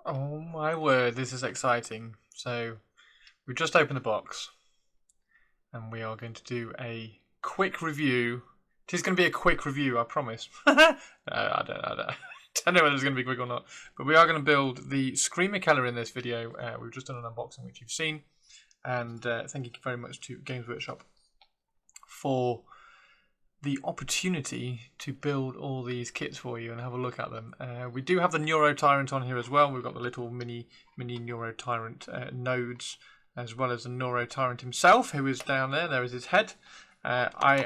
Oh my word, this is exciting. So, we've just opened the box and we are going to do a quick review. It is going to be a quick review, I promise. I don't know whether it's going to be quick or not. But we are going to build the Screamer Killer in this video. We've just done an unboxing, which you've seen. And thank you very much to Games Workshop for the opportunity to build all these kits for you and have a look at them. We do have the Neuro Tyrant on here as well. We've got the little mini Neuro Tyrant nodes, as well as the Neuro Tyrant himself, who is down there. There is his head. I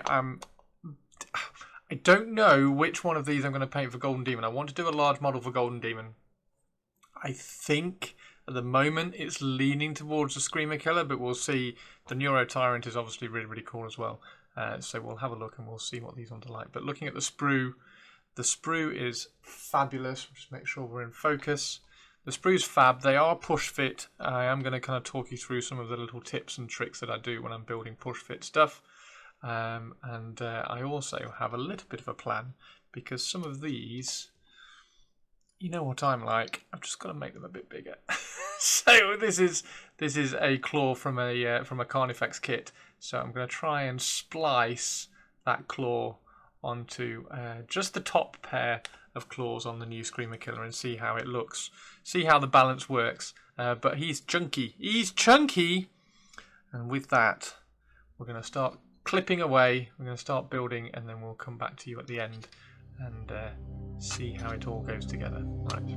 don't know which one of these I'm going to paint for Golden Demon. I want to do a large model for Golden Demon. I think at the moment it's leaning towards the Screamer Killer, but we'll see. The Neuro Tyrant is obviously really cool as well. So we'll have a look and we'll see what these ones are like. But looking at the sprue is fabulous. Just make sure we're in focus. The sprue's fab. They are push fit. I am going to kind of talk you through some of the little tips and tricks that I do when I'm building push fit stuff. And I also have a little bit of a plan, because some of these, you know what I'm like, I've just got to make them a bit bigger. So this is a claw from a Carnifex kit. So I'm going to try and splice that claw onto just the top pair of claws on the new Screamer Killer and see how it looks. See how the balance works. But he's chunky. He's chunky! And with that, we're going to start clipping away. We're going to start building, and then we'll come back to you at the end and see how it all goes together. Right.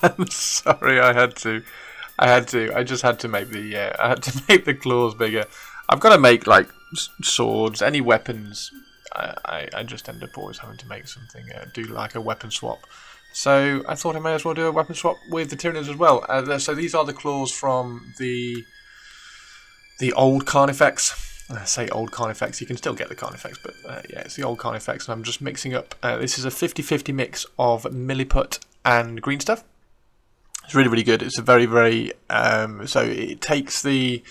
I'm sorry, I had to. I just had to make the. I had to make the claws bigger. I've got to make like swords, any weapons. I just end up always having to make something. Do like a weapon swap. So I thought I may as well do a weapon swap with the Tyranids as well. So these are the claws from the old Carnifex. I say old Carnifex, you can still get the Carnifex, but yeah, it's the old Carnifex, and I'm just mixing up. This is a 50-50 mix of Milliput and green stuff. It's really, really good. It's a very, very... so it takes the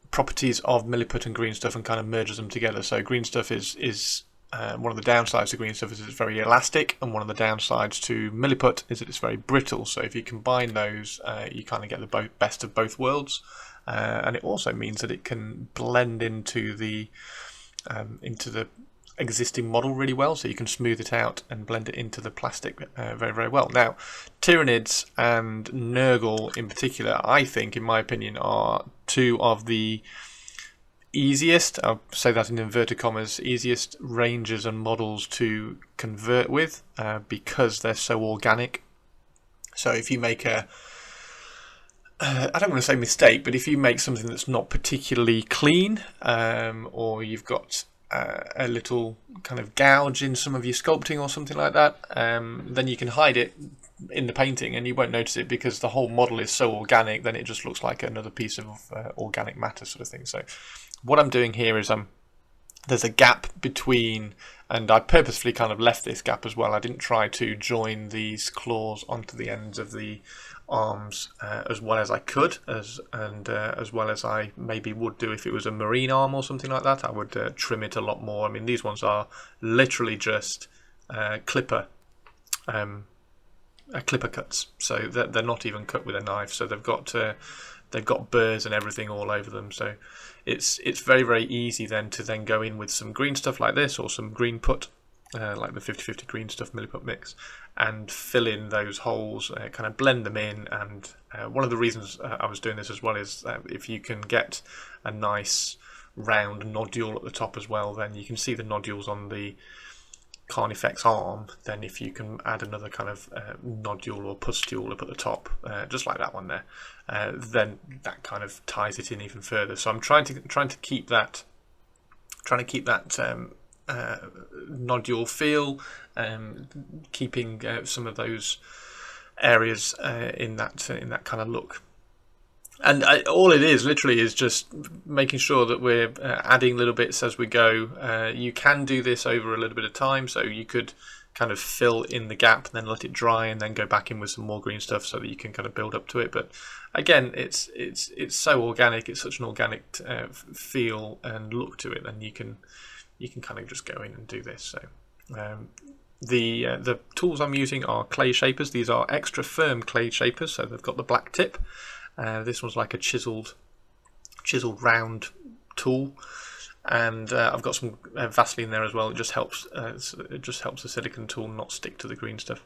properties of Milliput and green stuff and kind of merges them together. So green stuff is one of the downsides to green stuff is it's very elastic, and one of the downsides to Milliput is that it's very brittle. So if you combine those, you kind of get the best of both worlds. And it also means that it can blend into the existing model really well, so you can smooth it out and blend it into the plastic very, very well. Now, Tyranids and Nurgle in particular, I think, in my opinion, are two of the easiest, I'll say that in inverted commas, easiest ranges and models to convert with because they're so organic. So if you make I don't want to say mistake, but if you make something that's not particularly clean, or you've got a little kind of gouge in some of your sculpting or something like that, then you can hide it in the painting and you won't notice it because the whole model is so organic, then it just looks like another piece of organic matter sort of thing. So what I'm doing here is there's a gap between, and I purposefully kind of left this gap as well. I didn't try to join these claws onto the ends of the arms as well as I could, as well as I maybe would do if it was a marine arm or something like that. I would trim it a lot more. I mean, these ones are literally just clipper cuts, so they're not even cut with a knife. So they've got burrs and everything all over them. So it's very, very easy then to then go in with some green stuff like this, or some green put, like the 50-50 green stuff Milliput mix, and fill in those holes, kind of blend them in. And one of the reasons I was doing this as well is if you can get a nice round nodule at the top as well, then you can see the nodules on the Carnifex arm. Then if you can add another kind of nodule or pustule up at the top, just like that one there, then that kind of ties it in even further. So I'm trying to keep that nodule feel, keeping some of those areas in that kind of look. And all it is literally is just making sure that we're adding little bits as we go. You can do this over a little bit of time, so you could kind of fill in the gap and then let it dry and then go back in with some more green stuff so that you can kind of build up to it. But again, it's so organic, it's such an organic feel and look to it, and you can kind of just go in and do this. So the tools I'm using are clay shapers. These are extra firm clay shapers, so they've got the black tip. This one's like a chiseled round tool, and I've got some Vaseline there as well. It just helps the silicone tool not stick to the green stuff,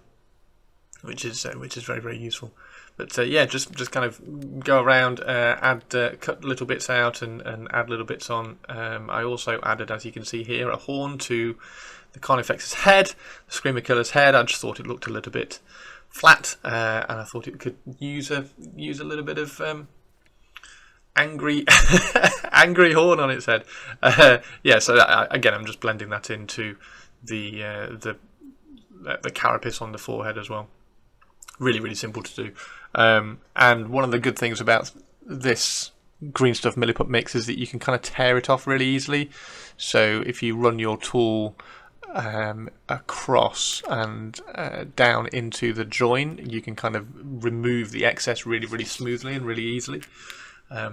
which is very, very useful. But yeah, just kind of go around, cut little bits out and add little bits on. I also added, as you can see here, a horn to the Carnifex's head, the Screamer Killer's head. I just thought it looked a little bit flat, and I thought it could use a little bit of angry horn on its head. Yeah, so again, I'm just blending that into the carapace on the forehead as well. Really, really simple to do. And one of the good things about this green stuff Milliput mix is that you can kind of tear it off really easily. So if you run your tool across and down into the join, you can kind of remove the excess really, really smoothly and really easily. Yeah,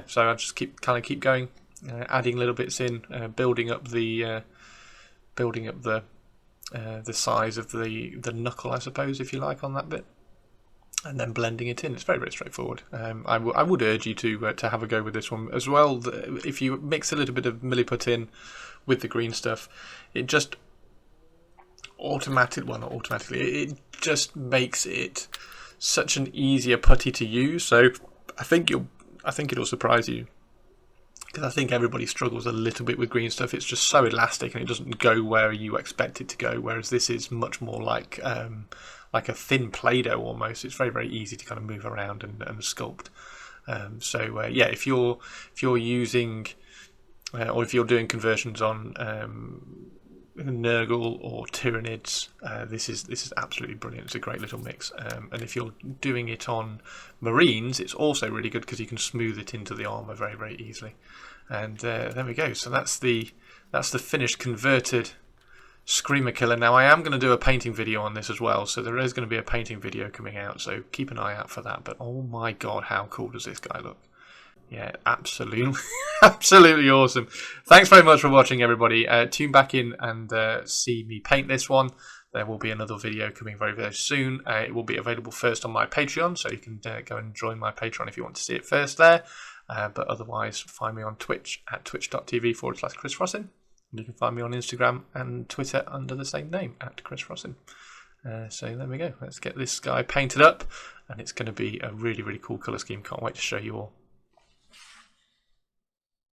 so I just keep going, adding little bits in, building up the size of the knuckle, I suppose, if you like, on that bit, and then blending it in. It's very, very straightforward. I would urge you to have a go with this one as well. If you mix a little bit of Milliput in with the green stuff, it just it just makes it such an easier putty to use. So I think it'll surprise you because I think everybody struggles a little bit with green stuff. It's just so elastic and it doesn't go where you expect it to go, whereas this is much more like a thin Play-Doh almost. It's very, very easy to kind of move around and sculpt. Yeah, if you're using or if you're doing conversions on Nurgle or Tyranids, this is absolutely brilliant. It's a great little mix. And if you're doing it on Marines, it's also really good because you can smooth it into the armor very, very easily. And there we go. So that's the finished converted Screamer Killer. Now I am going to do a painting video on this as well, so there is going to be a painting video coming out, so keep an eye out for that. But oh my god, how cool does this guy look? Yeah, absolutely, absolutely awesome. Thanks very much for watching, everybody. Tune back in and see me paint this one. There will be another video coming very, very soon. It will be available first on my Patreon, so you can go and join my Patreon if you want to see it first there. But otherwise, find me on Twitch at twitch.tv/Chris Frossin. And you can find me on Instagram and Twitter under the same name, at Chris Frossin. So there we go. Let's get this guy painted up, and it's going to be a really, really cool colour scheme. Can't wait to show you all.